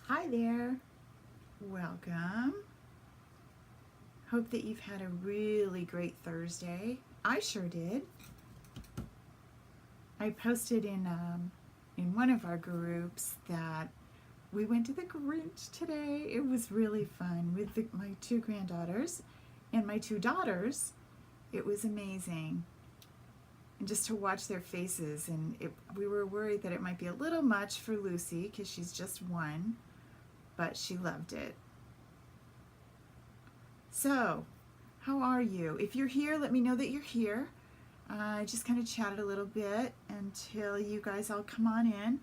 Hi there. Welcome. Hope that you've had a really great Thursday. I sure did. I posted in one of our groups that we went to the Grinch today. It was really fun with my two granddaughters and my two daughters. It was amazing. And just to watch their faces, and we were worried that it might be a little much for Lucy because she's just one, but she loved it. So, how are you? If you're here, let me know that you're here. I just kind of chatted a little bit until you guys all come on in.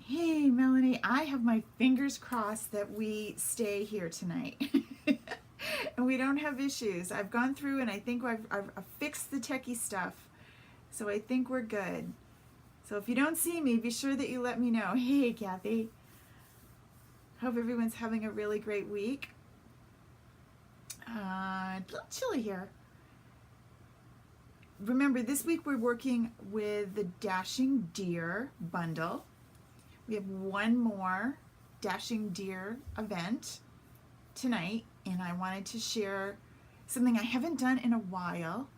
Hey, Melanie, I have my fingers crossed that we stay here tonight. And we don't have issues. I've gone through and I think I've fixed the techie stuff. So I think we're good. So if you don't see me, be sure that you let me know. Hey, Kathy. Hope everyone's having a really great week. A little chilly here. Remember, this week we're working with the Dashing Deer bundle. We have one more Dashing Deer event tonight, and I wanted to share something I haven't done in a while,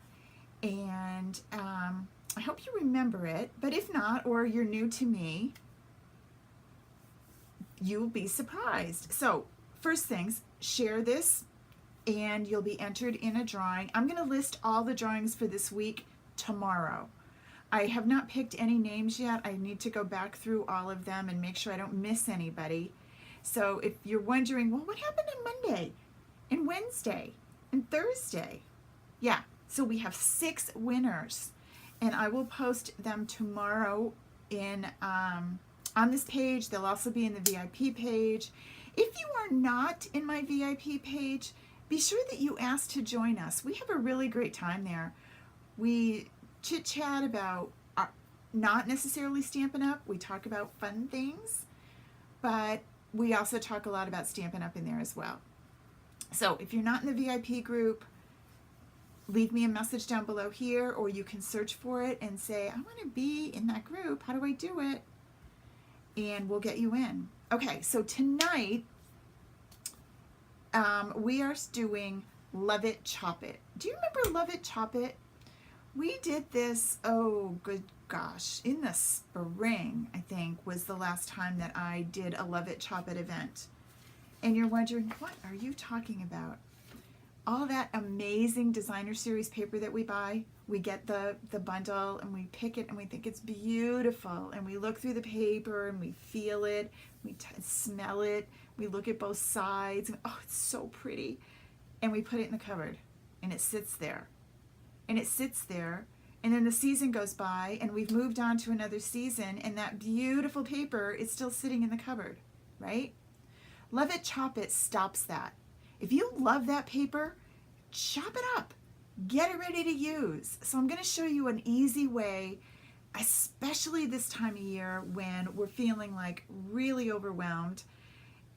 and I hope you remember it, but if not, or you're new to me, you'll be surprised. So first things, share this and you'll be entered in a drawing. I'm going to list all the drawings for this week tomorrow. I have not picked any names yet. I need to go back through all of them and make sure I don't miss anybody. So if you're wondering, well, what happened on Monday and Wednesday and Thursday? Yeah, so we have 6 winners, and I will post them tomorrow in on this page. They'll also be in the VIP page. If you are not in my VIP page, be sure that you ask to join us. We have a really great time there. We chit-chat about not necessarily Stampin' Up. We talk about fun things, but we also talk a lot about Stampin' Up in there as well. So if you're not in the VIP group, leave me a message down below here, or you can search for it and say, I want to be in that group. How do I do it? And we'll get you in. Okay, so tonight we are doing Love It, Chop It. Do you remember Love It, Chop It? We did this, oh good gosh, in the spring, I think, was the last time that I did a Love It, Chop It event. And you're wondering, what are you talking about? All that amazing designer series paper that we buy, we get the bundle and we pick it and we think it's beautiful, and we look through the paper and we feel it, we smell it, we look at both sides, and oh, it's so pretty. And we put it in the cupboard and it sits there. And it sits there, and then the season goes by and we've moved on to another season, and that beautiful paper is still sitting in the cupboard, right? Love It, Chop It stops that. If you love that paper, chop it up. Get it ready to use. So I'm going to show you an easy way, especially this time of year when we're feeling like really overwhelmed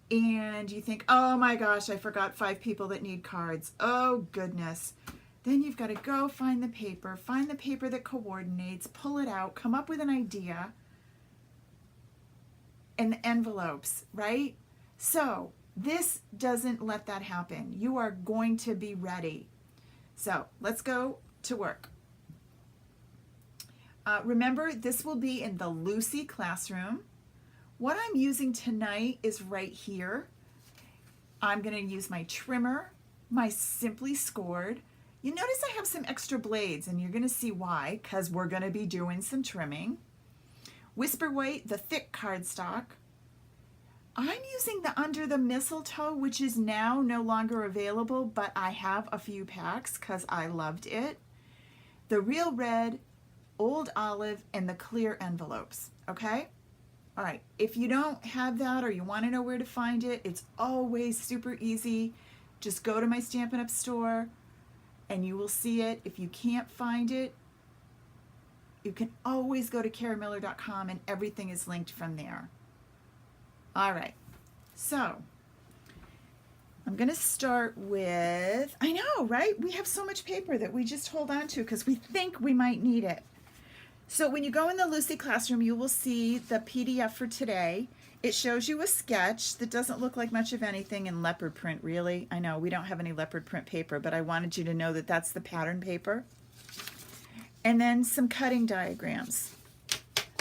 and you think, oh my gosh, I forgot 5 people that need cards. Oh goodness. Then you've got to go find the paper that coordinates, pull it out, come up with an idea, and the envelopes, right? So this doesn't let that happen. You are going to be ready. So let's go to work. Remember, this will be in the Lucy classroom. What I'm using tonight is right here. I'm going to use my trimmer, my Simply Scored. You notice I have some extra blades, and you're going to see why, because we're going to be doing some trimming. Whisper White, the thick cardstock. I'm using the Under the Mistletoe, which is now no longer available, but I have a few packs because I loved it. The Real Red, Old Olive, and the clear envelopes, okay? All right, if you don't have that or you want to know where to find it, it's always super easy. Just go to my Stampin' Up! Store and you will see it. If you can't find it, you can always go to karamiller.com and everything is linked from there. All right, so I'm going to start with, I know, right? We have so much paper that we just hold on to because we think we might need it. So when you go in the Lucy classroom, you will see the PDF for today. It shows you a sketch that doesn't look like much of anything in leopard print, really. I know we don't have any leopard print paper, but I wanted you to know that that's the pattern paper. And then some cutting diagrams.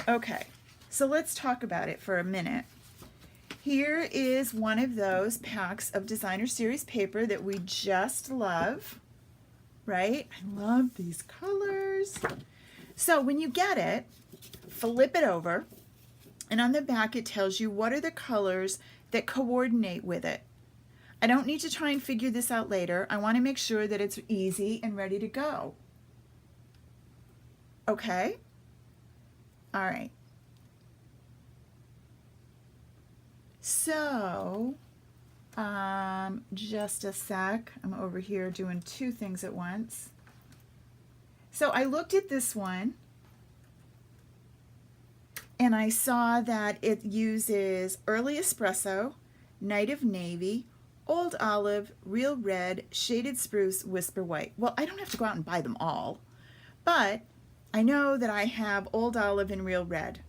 Okay, so let's talk about it for a minute. Here is one of those packs of designer series paper that we just love, right? I love these colors. So when you get it, flip it over, and on the back it tells you what are the colors that coordinate with it. I don't need to try and figure this out later. I want to make sure that it's easy and ready to go. Okay? All right. So, just a sec. I'm over here doing two things at once. So I looked at this one and I saw that it uses Early Espresso, Night of Navy, Old Olive, Real Red, Shaded Spruce, Whisper White. Well, I don't have to go out and buy them all, but I know that I have Old Olive and Real Red.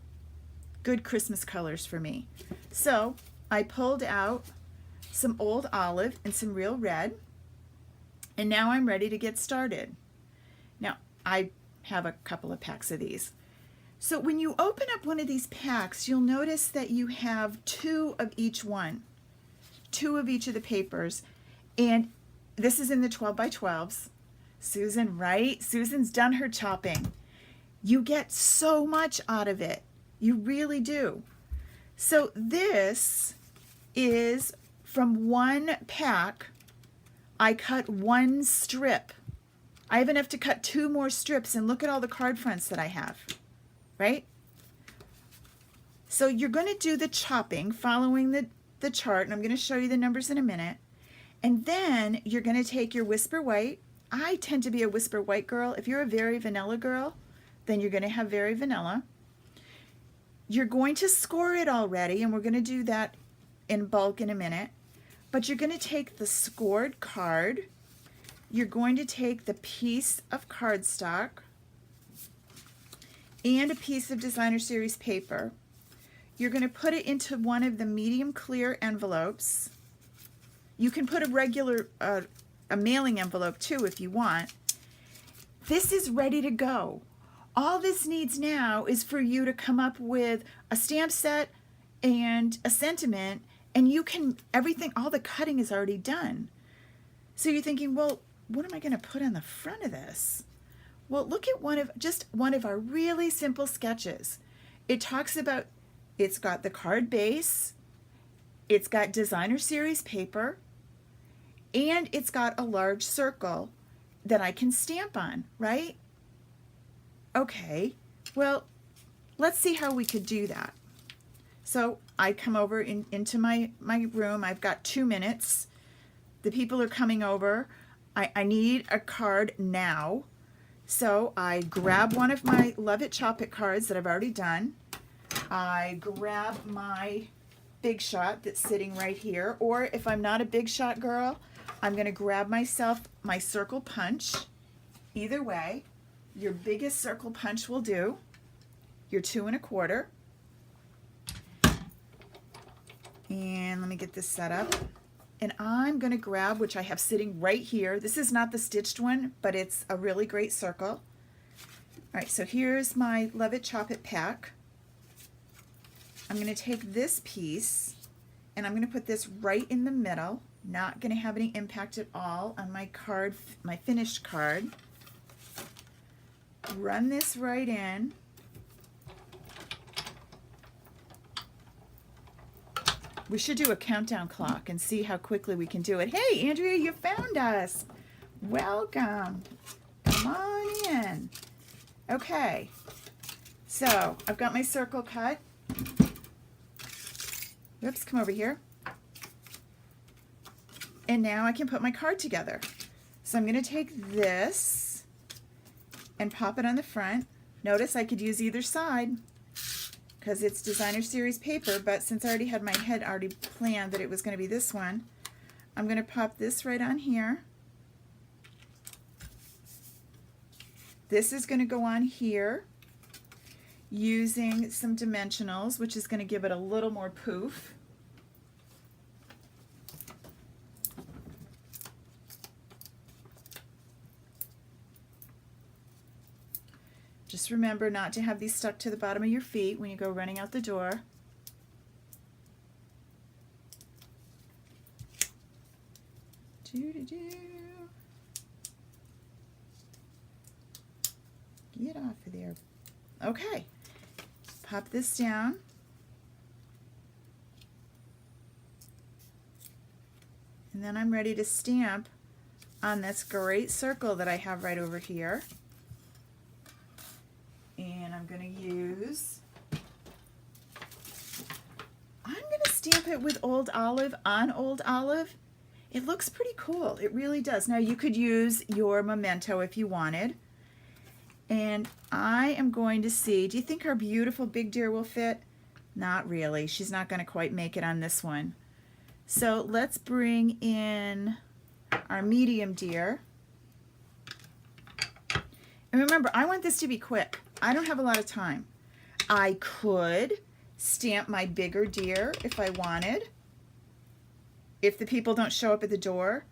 Good Christmas colors for me. So I pulled out some Old Olive and some Real Red, and now I'm ready to get started. Now, I have a couple of packs of these. So when you open up one of these packs, you'll notice that you have two of each one, two of each of the papers, and this is in the 12 by 12s. Susan, right? Susan's done her chopping. You get so much out of it. You really do. So this is from one pack. I cut one strip. I have enough to cut two more strips, and look at all the card fronts that I have, right? So you're going to do the chopping following the chart, and I'm going to show you the numbers in a minute. And then you're going to take your Whisper White. I tend to be a Whisper White girl. If you're a Very Vanilla girl, then you're going to have Very Vanilla. You're going to score it already, and we're going to do that in bulk in a minute. But you're going to take the scored card. You're going to take the piece of cardstock and a piece of designer series paper. You're going to put it into one of the medium clear envelopes. You can put a regular a mailing envelope too if you want. This is ready to go. All this needs now is for you to come up with a stamp set and a sentiment, and you can, everything, all the cutting is already done. So you're thinking, well, what am I going to put on the front of this? Well, look at just one of our really simple sketches. It talks about, it's got the card base, it's got designer series paper, and it's got a large circle that I can stamp on, right? Okay, well, let's see how we could do that. So I come over into my room. I've got 2 minutes. The people are coming over. I need a card now. So I grab one of my Love It, Chop It cards that I've already done. I grab my Big Shot that's sitting right here. Or if I'm not a Big Shot girl, I'm going to grab myself my circle punch. Either way, your biggest circle punch will do. Your 2 1/4. And let me get this set up. And I'm going to grab, which I have sitting right here. This is not the stitched one, but it's a really great circle. All right, so here's my Love It, Chop It pack. I'm going to take this piece, and I'm going to put this right in the middle. Not going to have any impact at all on my card, my finished card. Run this right in. We should do a countdown clock and see how quickly we can do it. Hey, Andrea, you found us. Welcome. Come on in. Okay. So, I've got my circle cut. Oops, come over here. And now I can put my card together. So I'm going to take this and pop it on the front. Notice I could use either side, because it's designer series paper, but since I already had my head already planned that it was going to be this one, I'm going to pop this right on here. This is going to go on here. using some dimensionals, which is going to give it a little more poof. Just remember not to have these stuck to the bottom of your feet when you go running out the door. Get off of there. Okay, pop this down. And then I'm ready to stamp on this great circle that I have right over here. And I'm going to use, I'm going to stamp it with Old Olive on Old Olive. It looks pretty cool. It really does. Now you could use your Memento if you wanted. And I am going to see, do you think our beautiful big deer will fit? Not really. She's not going to quite make it on this one. So let's bring in our medium deer. And remember, I want this to be quick. I don't have a lot of time. I could stamp my bigger deer if I wanted. If the people don't show up at the door,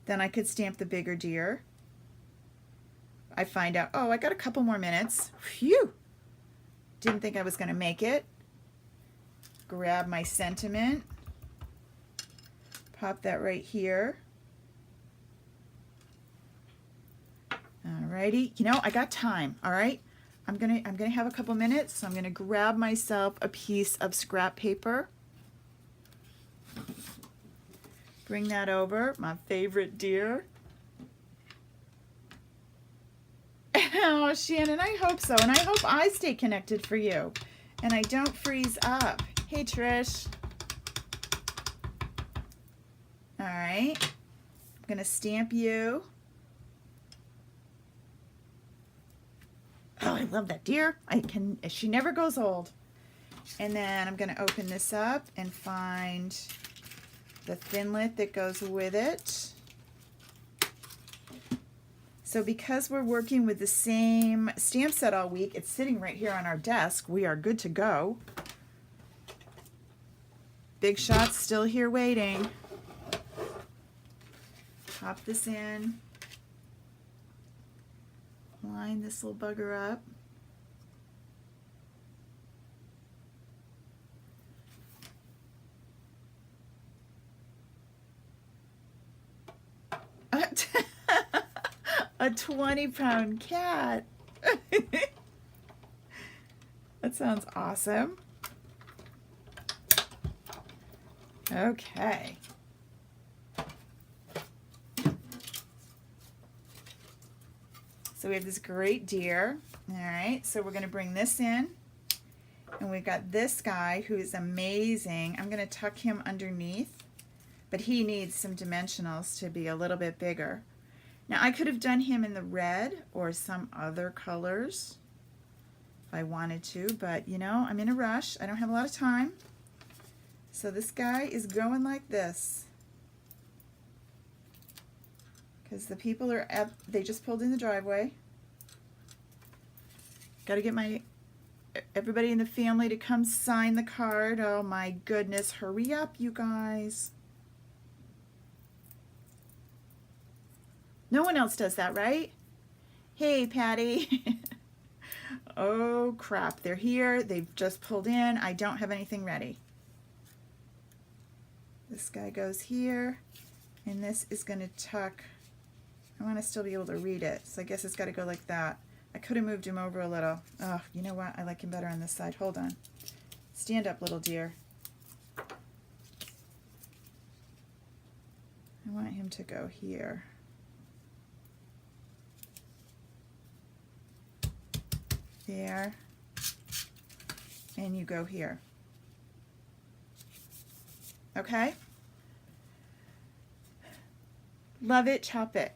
then I could stamp the bigger deer. I find out, oh, I got a couple more minutes. Phew! Didn't think I was going to make it. Grab my sentiment. Pop that right here. Alrighty, you know, I got time, all right? I'm gonna have a couple minutes, so I'm gonna grab myself a piece of scrap paper. Bring that over, my favorite deer. Oh, Shannon, I hope so, and I hope I stay connected for you, and I don't freeze up. Hey, Trish. All right, I'm gonna stamp you. Oh, I love that deer. She never goes old. And then I'm going to open this up and find the Thinlit that goes with it. So because we're working with the same stamp set all week, it's sitting right here on our desk. We are good to go. Big Shot's still here waiting. Pop this in. Line this little bugger up. A 20-pound cat. That sounds awesome. Okay. So we have this great deer. All right, so we're going to bring this in. And we've got this guy who is amazing. I'm going to tuck him underneath, but he needs some dimensionals to be a little bit bigger. Now I could have done him in the red or some other colors if I wanted to, but you know, I'm in a rush. I don't have a lot of time. So this guy is going like this. Because the people are they just pulled in the driveway. Got to get everybody in the family to come sign the card. Oh my goodness, hurry up, you guys. No one else does that, right? Hey, Patty. Oh crap, they're here. They've just pulled in. I don't have anything ready. This guy goes here, and this is going to tuck. I want to still be able to read it, so I guess it's got to go like that. I could have moved him over a little. Oh, you know what? I like him better on this side. Hold on. Stand up, little deer. I want him to go here. There. And you go here. Okay? Love it, chop it.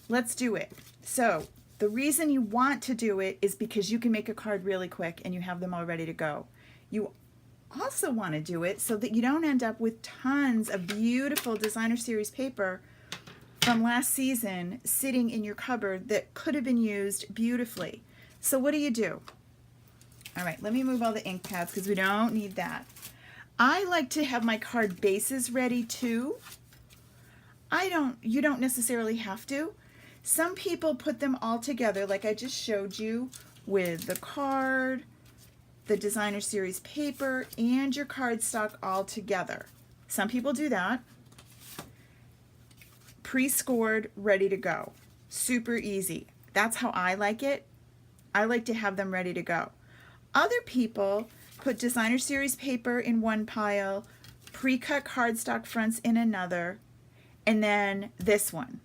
Let's do it. So the reason you want to do it is because you can make a card really quick and you have them all ready to go. You also want to do it so that you don't end up with tons of beautiful designer series paper from last season sitting in your cupboard that could have been used beautifully. So what do? All right, let me move all the ink pads because we don't need that. I like to have my card bases ready too. You don't necessarily have to. Some people put them all together like I just showed you with the card, the designer series paper, and your cardstock all together. Some people do that. Pre-scored, ready to go. Super easy. That's how I like it. I like to have them ready to go. Other people put designer series paper in one pile, pre-cut cardstock fronts in another, and then this one.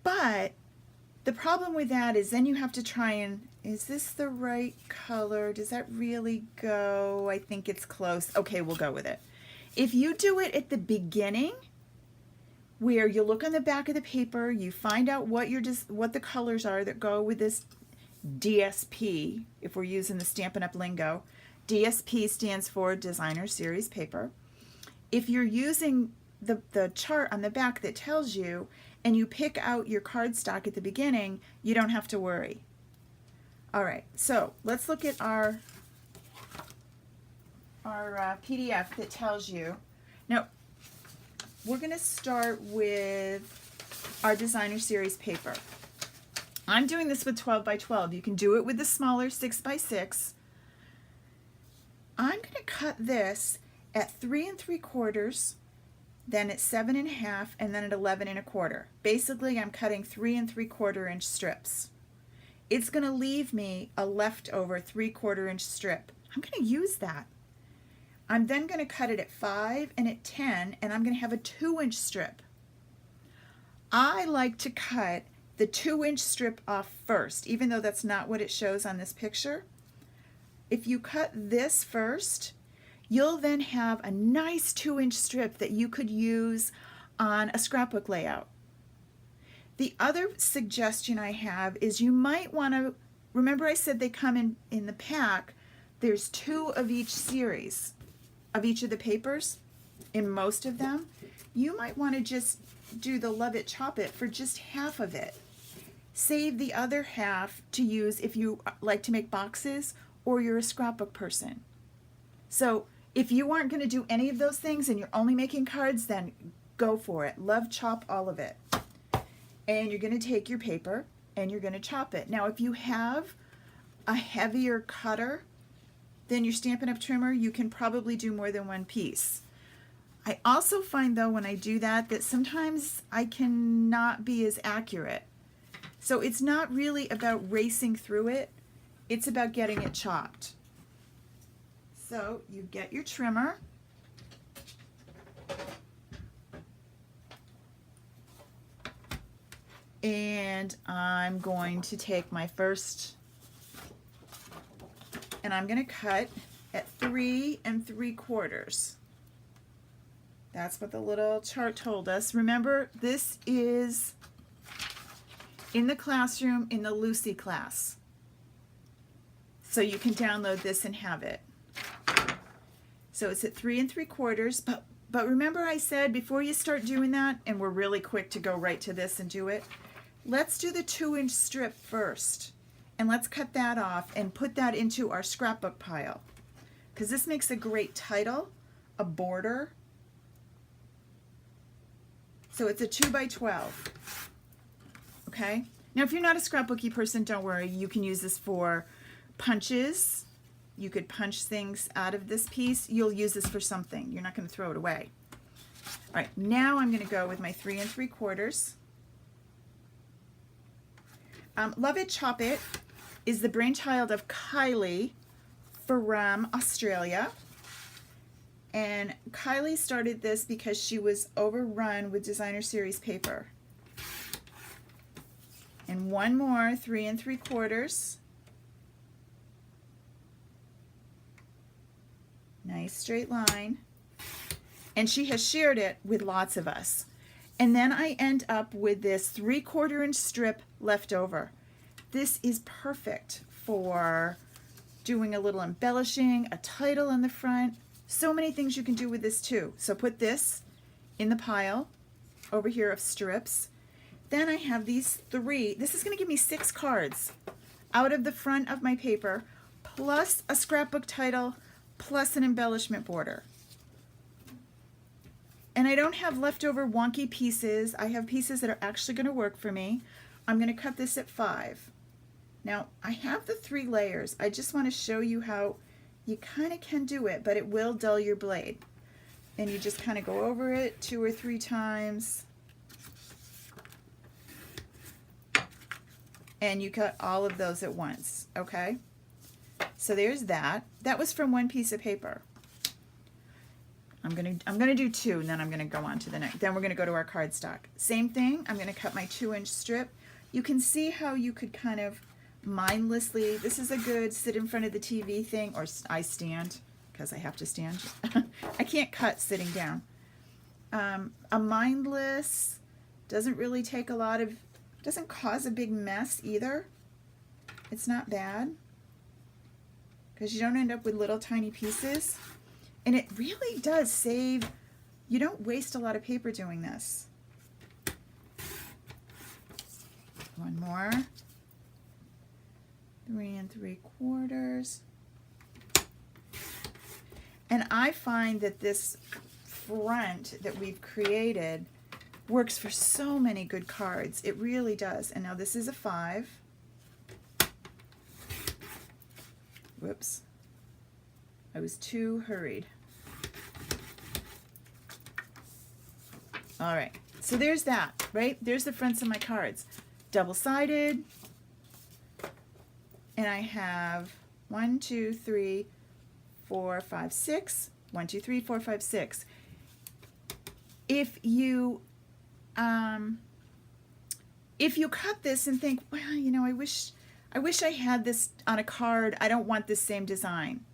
But the problem with that is then you have to try and, is this the right color? Does that really go? I think it's close. Okay, we'll go with it. If you do it at the beginning, where you look on the back of the paper, you find out what the colors are that go with this DSP, if we're using the Stampin' Up! Lingo. DSP stands for Designer Series Paper. If you're using the chart on the back that tells you, and you pick out your cardstock at the beginning, you don't have to worry. All right, so let's look at our PDF that tells you. Now, we're going to start with our Designer Series paper. I'm doing this with 12 by 12. You can do it with the smaller 6 by 6. I'm going to cut this at 3 3/4, then at 7 1/2, and then at 11 1/4. Basically, I'm cutting 3 3/4 inch strips. It's going to leave me a leftover 3/4 inch strip. I'm going to use that. I'm then going to cut it at 5 and at 10, and I'm going to have a 2-inch strip. I like to cut the 2-inch strip off first, even though that's not what it shows on this picture. If you cut this first, you'll then have a nice 2-inch strip that you could use on a scrapbook layout. The other suggestion I have is you might want to, remember I said they come in the pack, there's 2 of each series, of each of the papers, in most of them. You might want to just do the Love It Chop It for just half of it. Save the other half to use if you like to make boxes or you're a scrapbook person. So if you aren't going to do any of those things and you're only making cards, then go for it. Love chop all of it. And you're going to take your paper and you're going to chop it. Now if you have a heavier cutter than your Stampin' Up! Trimmer, you can probably do more than one piece. I also find though when I do that sometimes I cannot be as accurate. So it's not really about racing through it, it's about getting it chopped. So you get your trimmer, and I'm going to take my first, and I'm going to cut at 3 3/4. That's what the little chart told us. Remember, this is in the classroom in the Lucy class. So you can download this and have it. So it's at 3 3/4, but remember I said before you start doing that, and we're really quick to go right to this and do it, let's do the 2-inch strip first. And let's cut that off and put that into our scrapbook pile. Because this makes a great title, a border. So it's a 2 by 12. Okay? Now if you're not a scrapbooky person, don't worry. You can use this for punches. You could punch things out of this piece. You'll use this for something. You're not going to throw it away. All right, now I'm going to go with my 3 3/4. Love It Chop It is the brainchild of Kylie from Australia. And Kylie started this because she was overrun with designer series paper. And one more 3 3/4. Nice straight line. And she has shared it with lots of us. And then I end up with this 3/4 inch strip left over. This is perfect for doing a little embellishing, a title on the front. So many things you can do with this too. So put this in the pile over here of strips. Then I have these 3. This is going to give me 6 cards out of the front of my paper. plus a scrapbook title plus an embellishment border. And I don't have leftover wonky pieces. I have pieces that are actually going to work for me. I'm going to cut this at 5. Now, I have the 3 layers. I just want to show you how you kind of can do it, but it will dull your blade. And you just kind of go over it 2 or 3 times. And you cut all of those at once, okay? So there's that. That was from 1 piece of paper. I'm gonna do 2, and then I'm gonna go on to the next. Then we're gonna go to our cardstock. Same thing. I'm gonna cut my 2-inch strip. You can see how you could kind of mindlessly. This is a good sit in front of the TV thing, or I stand because I have to stand. I can't cut sitting down. A mindless doesn't really take a lot of. Doesn't cause a big mess either. It's not bad because you don't end up with little tiny pieces. And it really does save, you don't waste a lot of paper doing this. One more. 3 3/4. And I find that this front that we've created works for so many good cards. It really does. And now this is a 5. Whoops. I was too hurried. All right. So there's that, right? There's the fronts of my cards. Double-sided. And I have 1, 2, 3, 4, 5, 6. 1, 2, 3, 4, 5, 6. If you cut this and think, well, you know, I wish I had this on a card. I don't want this same design.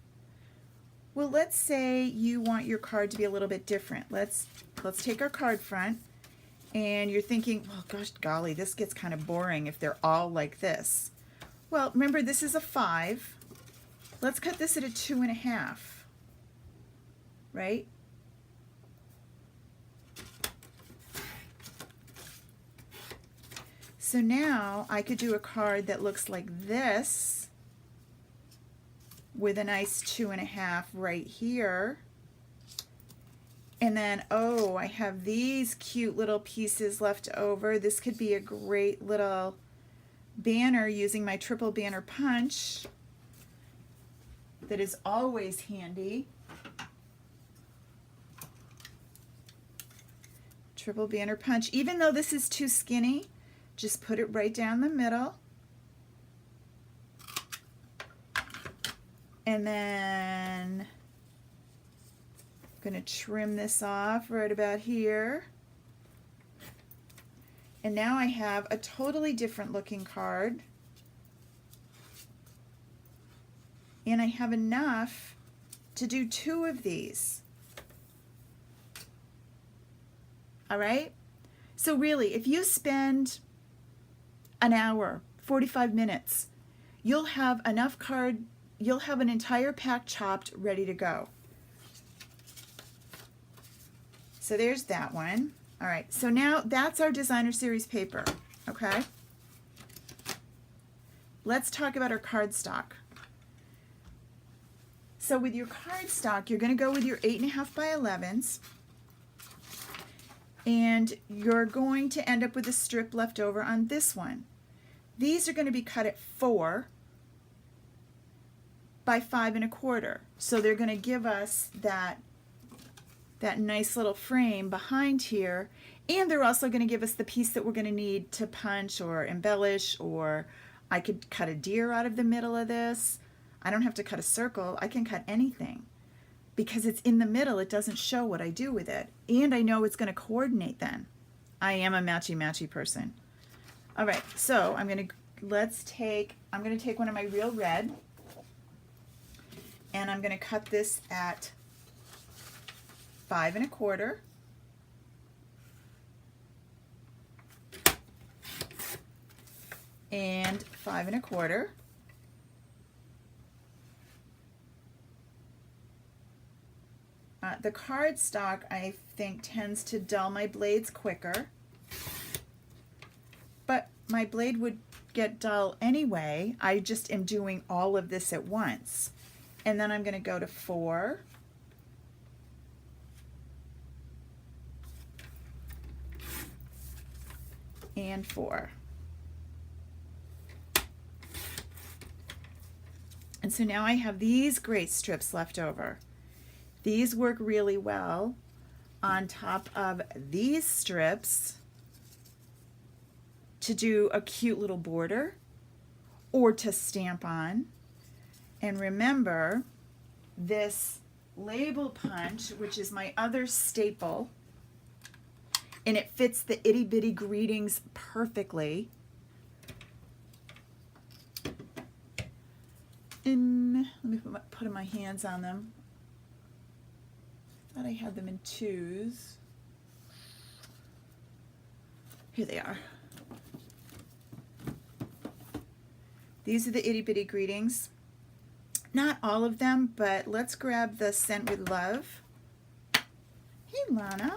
Well, let's say you want your card to be a little bit different. Let's take our card front, and you're thinking, well, gosh, golly, this gets kind of boring if they're all like this. Well, remember, this is a 5. Let's cut this at a 2.5, right? So now I could do a card that looks like this with a nice 2.5 right here. And then, oh, I have these cute little pieces left over. This could be a great little banner using my triple banner punch that is always handy. Triple banner punch. Even though this is too skinny, just put it right down the middle. And then I'm going to trim this off right about here. And now I have a totally different looking card. And I have enough to do 2 of these. All right? So really, if you spend an hour, 45 minutes, you'll have enough card, you'll have an entire pack chopped, ready to go. So there's that one. All right, so now that's our designer series paper, okay? Let's talk about our cardstock. So with your cardstock, you're going to go with your 8.5 by 11s, and you're going to end up with a strip left over on this one. These are going to be cut at 4 by 5.25, so they're going to give us that nice little frame behind here, and they're also going to give us the piece that we're going to need to punch or embellish, or I could cut a deer out of the middle of this. I don't have to cut a circle. I can cut anything. Because it's in the middle, it doesn't show what I do with it. And I know it's going to coordinate then. I am a matchy-matchy person. All right, so I'm going to take one of my real red, and I'm going to cut this at 5.25. And 5.25. The cardstock, I think, tends to dull my blades quicker, but my blade would get dull anyway. I just am doing all of this at once. And then I'm going to go to 4. And 4. And so now I have these great strips left over. These work really well on top of these strips to do a cute little border or to stamp on. And remember, this label punch, which is my other staple, and it fits the itty bitty greetings perfectly. And let me put my hands on them. I thought I had them in 2s. Here they are. These are the itty bitty greetings. Not all of them, but let's grab the Sent with Love. Hey, Lana.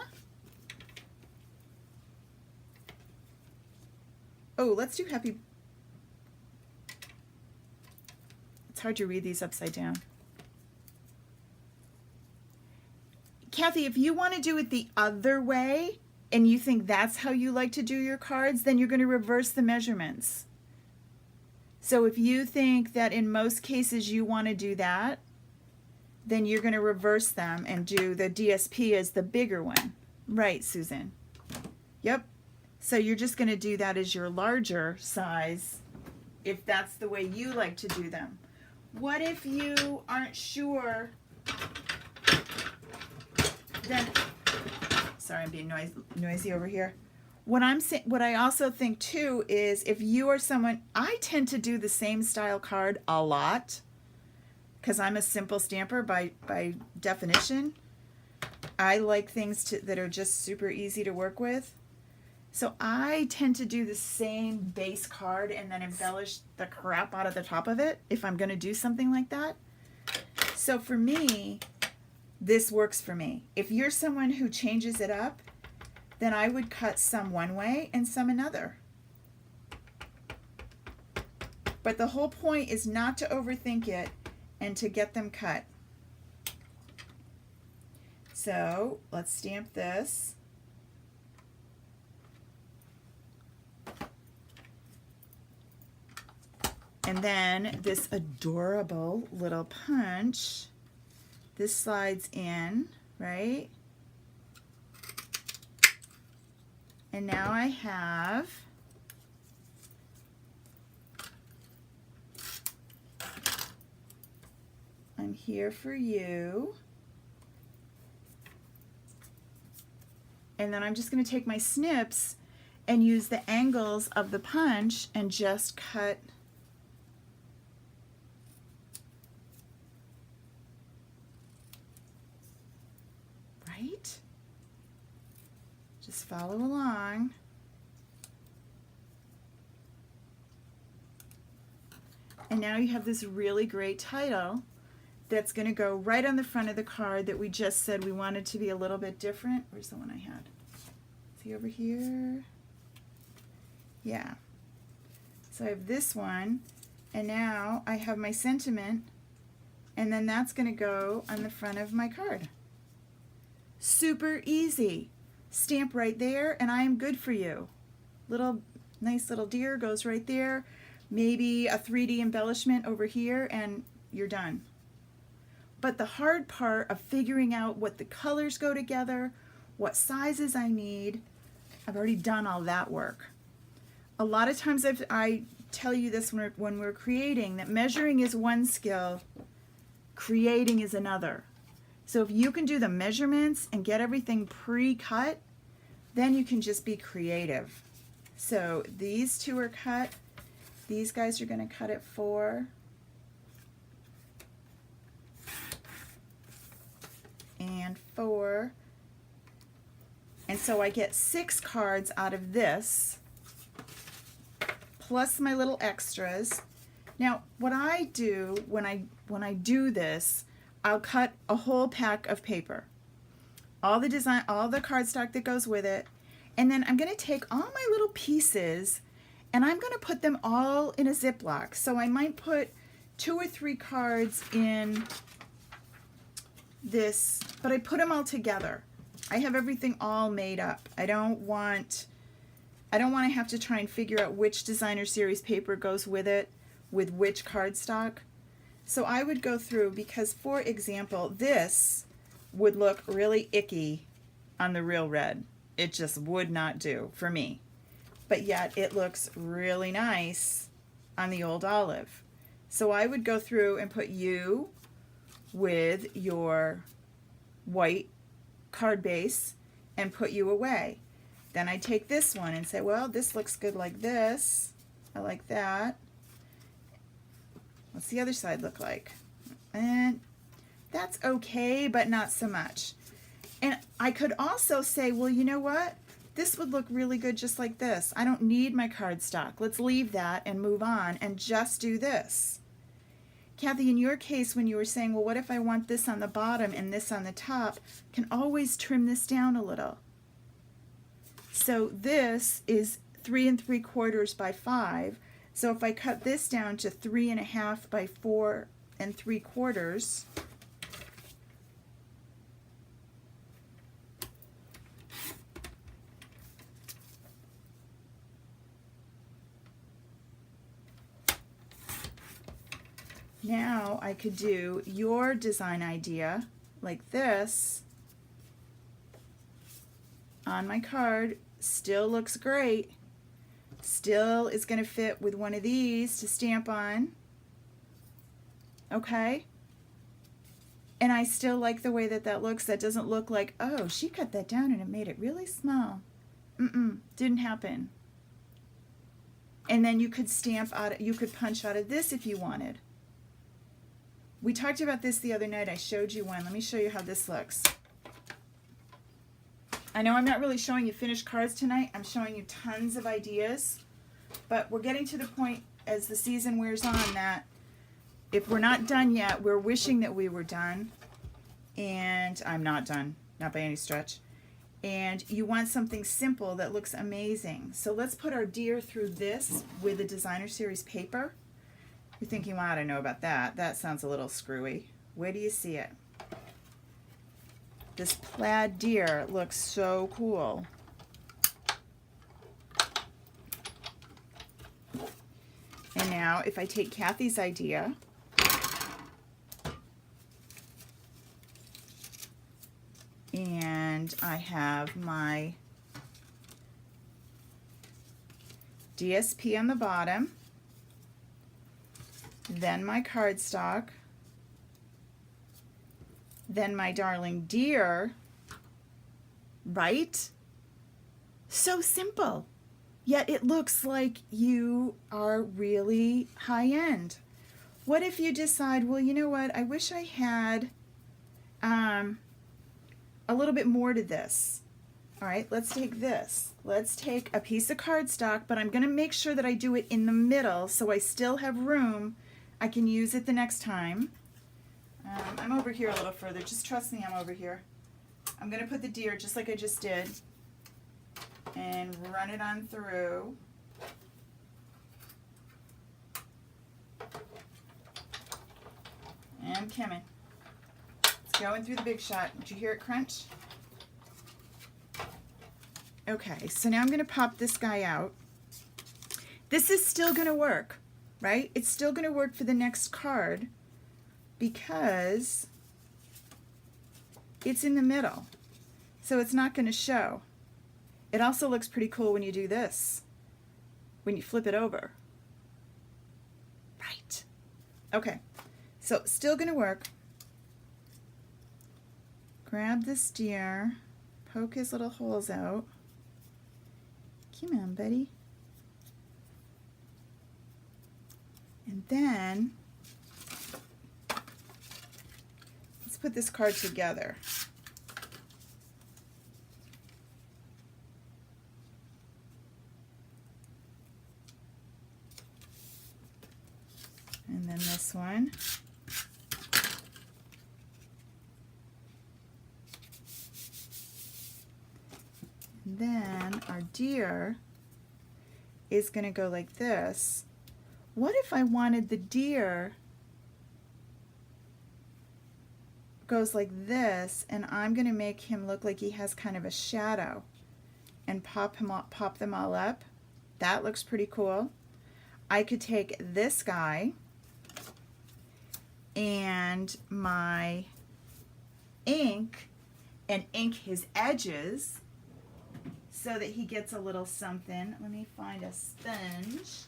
Oh, let's do Happy. It's hard to read these upside down. Kathy, if you want to do it the other way and you think that's how you like to do your cards, then you're going to reverse the measurements. So if you think that in most cases you want to do that, then you're going to reverse them and do the DSP as the bigger one. Right, Susan? Yep. So you're just going to do that as your larger size if that's the way you like to do them. What if you aren't sure? Then, sorry, I'm being noisy over here. What I also think too is if you are someone, I tend to do the same style card a lot because I'm a simple stamper by definition. I like things that are just super easy to work with. So I tend to do the same base card and then embellish the crap out of the top of it if I'm going to do something like that. So for me, this works for me. If you're someone who changes it up, then I would cut some one way and some another. But the whole point is not to overthink it and to get them cut. So let's stamp this. And then this adorable little punch, this slides in, right? And now I have I'm here for you. And then I'm just going to take my snips and use the angles of the punch and just cut right. Just follow along. And now you have this really great title that's going to go right on the front of the card that we just said we wanted to be a little bit different. Where's the one I had? Is he over here? Yeah. So I have this one, and now I have my sentiment, and then that's going to go on the front of my card. Super easy. Stamp right there, and I am good for you. Nice little deer goes right there. Maybe a 3D embellishment over here, and you're done. But the hard part of figuring out what the colors go together, what sizes I need, I've already done all that work. A lot of times I tell you this when we're creating, that measuring is one skill, creating is another. So if you can do the measurements and get everything pre-cut, then you can just be creative. So these two are cut. These guys are going to cut at 4. And 4. And so I get 6 cards out of this, plus my little extras. Now, what I do when I do this, I'll cut a whole pack of paper, all the design, all the cardstock that goes with it, and then I'm going to take all my little pieces And I'm going to put them all in a Ziploc. So I might put 2 or 3 cards in this, but I put them all together. I have everything all made up. I don't want to have to try and figure out which designer series paper goes with it, with which cardstock. So I would go through, because for example, this would look really icky on the Real Red. It just would not do for me. But yet it looks really nice on the Old Olive. So I would go through and put you with your white card base and put you away. Then I take this one and say, well, this looks good like this. I like that. What's the other side look like? And that's okay, but not so much. And I could also say, well, you know what? This would look really good just like this. I don't need my cardstock. Let's leave that and move on and just do this. Kathy, in your case, when you were saying, well, what if I want this on the bottom and this on the top, can always trim this down a little. So this is 3 3/4 by 5. So if I cut this down to 3 1/2 by 4 3/4, now I could do your design idea like this on my card. Still looks great. Still is going to fit with one of these to stamp on. Okay? And I still like the way that that looks. That doesn't look like, oh, she cut that down and it made it really small. Didn't happen. And then you could stamp out, you could punch out of this if you wanted. We talked about this the other night. I showed you one. Let me show you how this looks. I know I'm not really showing you finished cards tonight. I'm showing you tons of ideas. But we're getting to the point as the season wears on that if we're not done yet, we're wishing that we were done. And I'm not done, not by any stretch. And you want something simple that looks amazing. So let's put our deer through this with the designer series paper. You're thinking, well, I don't know about that. That sounds a little screwy. Where do you see it? This plaid deer looks so cool. And now if I take Kathy's idea and I have my DSP on the bottom, then my cardstock, then my darling deer, right? So simple, yet it looks like you are really high-end. What if you decide, well, you know what, I wish I had a little bit more to this. All right, let's take this. Let's take a piece of cardstock, but I'm going to make sure that I do it in the middle so I still have room. I can use it the next time. I'm over here a little further. Just trust me, I'm over here. I'm going to put the deer just like I just did and run it on through. And coming. It's going through the Big Shot. Did you hear it crunch? Okay, so now I'm going to pop this guy out. This is still going to work, right? It's still going to work for the next card because it's in the middle. So it's not going to show. It also looks pretty cool when you do this, when you flip it over. Right. Okay, so still going to work. Grab this deer, poke his little holes out. Come on, buddy. And then let's put this card together. And then this one. And then our deer is going to go like this. What if I wanted the deer goes like this, and I'm going to make him look like he has kind of a shadow and pop them all up? That looks pretty cool. I could take this guy and my ink and ink his edges so that he gets a little something. Let me find a sponge.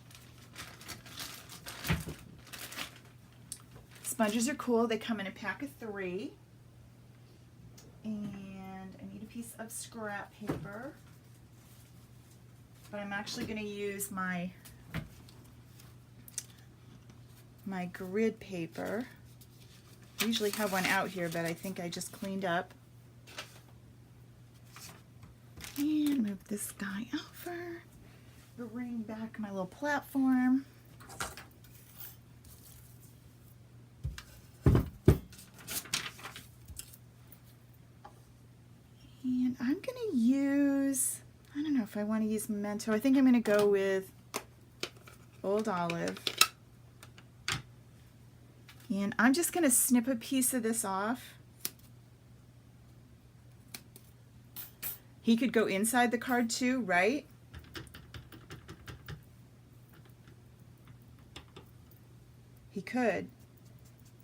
Sponges are cool. They come in a pack of 3. And I need a piece of scrap paper. But I'm actually going to use my grid paper. I usually have one out here, but I think I just cleaned up. And move this guy over. Bring back my little platform. And I'm going to use, I don't know if I want to use Memento. I think I'm going to go with Old Olive. And I'm just going to snip a piece of this off. He could go inside the card too, right? He could.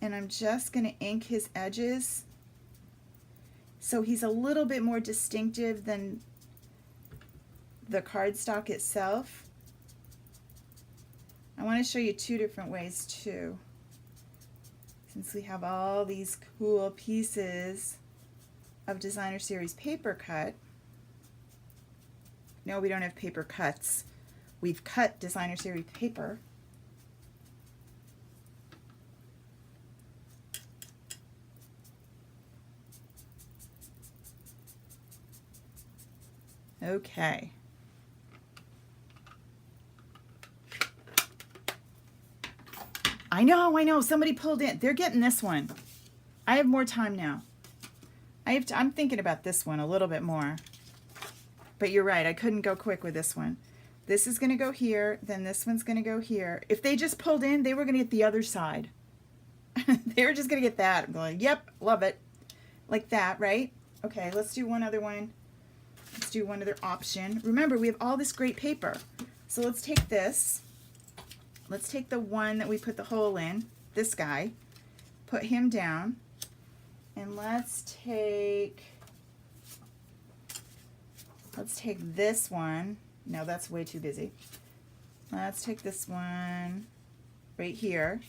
And I'm just going to ink his edges so he's a little bit more distinctive than the cardstock itself. I want to show you 2 different ways too, since we have all these cool pieces of Designer Series paper cut. No, we don't have paper cuts. We've cut Designer Series paper. Okay. I know, somebody pulled in. They're getting this one. I have more time now. I'm thinking about this one a little bit more. But you're right, I couldn't go quick with this one. This is going to go here, then this one's going to go here. If they just pulled in, they were going to get the other side. They were just going to get that. I'm going, yep, love it. Like that, right? Okay, let's do one other one. Let's do one other option. Remember, we have all this great paper. So let's take this. Let's take the one that we put the hole in, this guy, put him down, and let's take this one. No, that's way too busy. Let's take this one right here.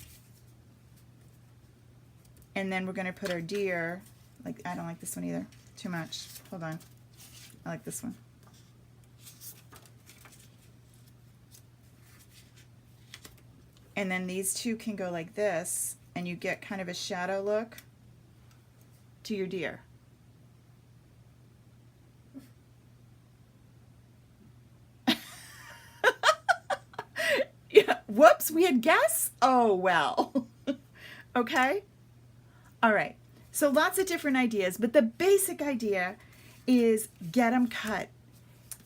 And then we're going to put our deer, like, I don't like this one either, too much. Hold on. I like this one. And then these two can go like this, and you get kind of a shadow look to your deer. Yeah, whoops, we had guests? Oh, well. Okay? All right. So lots of different ideas, but the basic idea is get them cut.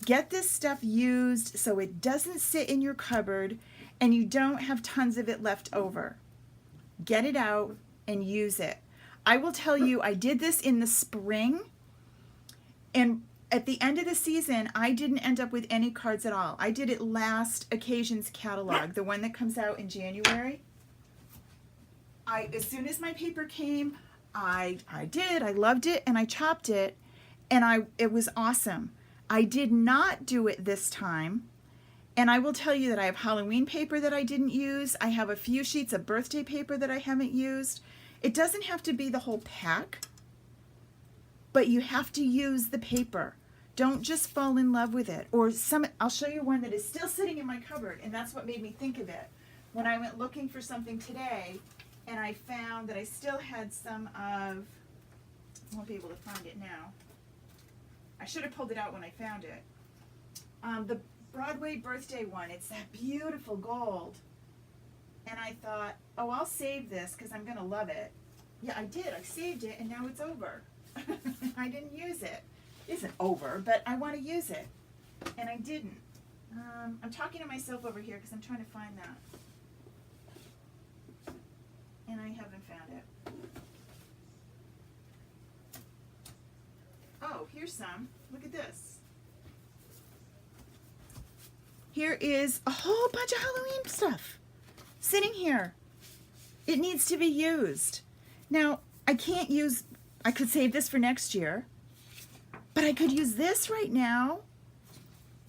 Get this stuff used so it doesn't sit in your cupboard and you don't have tons of it left over. Get it out and use it. I will tell you, I did this in the spring, and at the end of the season, I didn't end up with any cards at all. I did it last occasions catalog, the one that comes out in January. As soon as my paper came, I loved it, and I chopped it, and it was awesome. I did not do it this time, and I will tell you that I have Halloween paper that I didn't use. I have a few sheets of birthday paper that I haven't used. It doesn't have to be the whole pack, but you have to use the paper. Don't just fall in love with it. I'll show you one that is still sitting in my cupboard, and that's what made me think of it. When I went looking for something today, and I found that I still had some of, I won't be able to find it now. I should have pulled it out when I found it. The Broadway birthday one, it's that beautiful gold. And I thought, oh, I'll save this because I'm going to love it. Yeah, I did. I saved it, and now it's over. I didn't use it. It isn't over, but I want to use it. And I didn't. I'm talking to myself over here because I'm trying to find that. And I haven't found it. Oh, here's some. Look at this. Here is a whole bunch of Halloween stuff sitting here. It needs to be used. Now, I could save this for next year, but I could use this right now.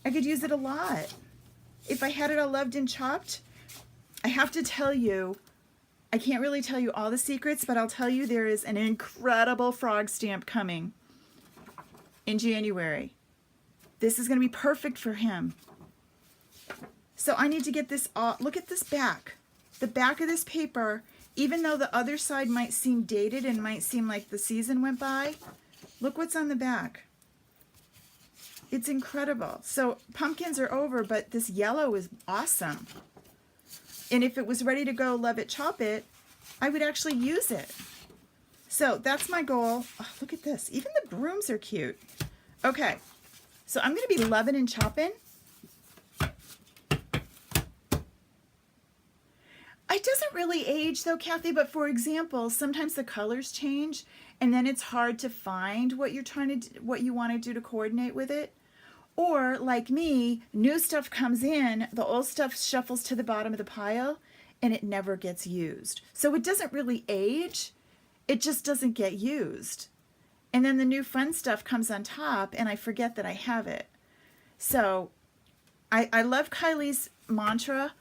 I could use it a lot. If I had it all loved and chopped, I have to tell you, I can't really tell you all the secrets, but I'll tell you there is an incredible frog stamp coming in January. This is going to be perfect for him. So I need to get this all, look at this back. The back of this paper, even though the other side might seem dated and might seem like the season went by, look what's on the back. It's incredible. So pumpkins are over, but this yellow is awesome. And if it was ready to go love it, chop it, I would actually use it. So that's my goal. Oh, look at this. Even the brooms are cute. Okay, so I'm going to be loving and chopping. It doesn't really age though, Kathy, but for example, sometimes the colors change and then it's hard to find what you're trying to do, what you want to do to coordinate with it. Or like me, new stuff comes in, the old stuff shuffles to the bottom of the pile and it never gets used. So it doesn't really age, it just doesn't get used. And then the new fun stuff comes on top and I forget that I have it. So I love Kylie's mantra.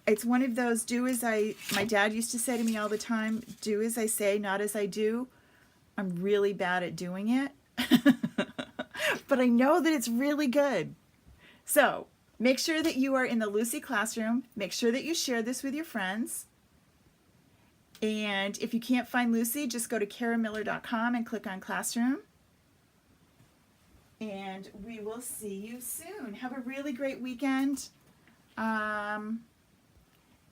It's one of those my dad used to say to me all the time, do as I say, not as I do. I'm really bad at doing it, but I know that it's really good. So make sure that you are in the Lucy classroom. Make sure that you share this with your friends. And if you can't find Lucy, just go to karamiller.com and click on classroom. And we will see you soon. Have a really great weekend.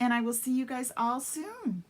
And I will see you guys all soon.